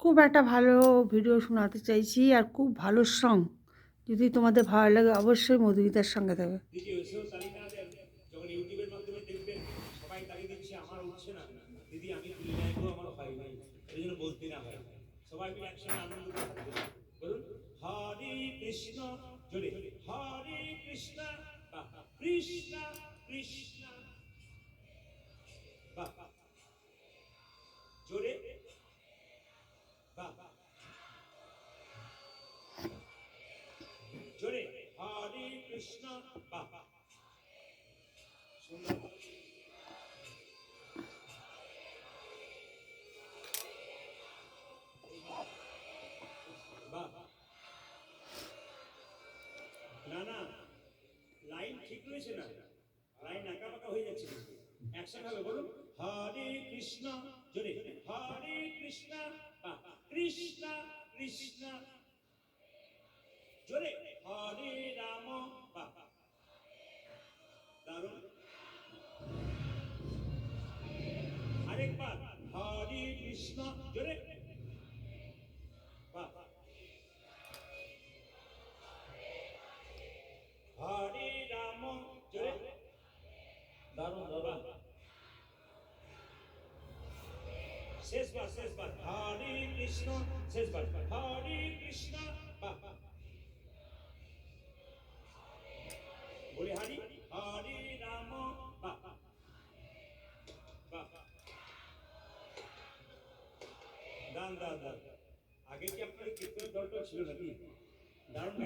খুব একটা ভালো ভিডিও শোনাতে চাইছি আর খুব ভালো সং। যদি তোমাদের ভালো লাগে অবশ্যই মধুমিতার সঙ্গে দেবে। যখন ইউটিউবের মাধ্যমে দেখবেন সবাই তালি দিচ্ছে, আমার উঠছে না, দিদি আমি তুলে নেবো, আমার হয় নাই, এই জন্য বলতে না হয়। সবাই মিলে একসঙ্গে আনন্দ করতে বলুন, হরে কৃষ্ণ জোরে, হরে কৃষ্ণ কৃষ্ণ কৃষ্ণ জোরে, জোরে, হরে কৃষ্ণ সুন্দর। না না, লাইন ঠিক রয়েছে না, লাইন আঁকা পাকা হয়ে যাচ্ছে। একসাথে হবে বলুন, হরে কৃষ্ণ জোরে, হরে কৃষ্ণ কৃষ্ণ কৃষ্ণ জোরে, হরে রাম দারুণ। আরেকবার, হরে কৃষ্ণ জোরে, হরে রাম জোরে, দারুণ দারুণ। শেষবার শেষবার, হরে কৃষ্ণ, শেষবার হরে কৃষ্ণ বলে হরি, হরে রাম দান দান দান। আগে কি আপনার কীর্তনের দলটা ছিল নাকি? দারুণ।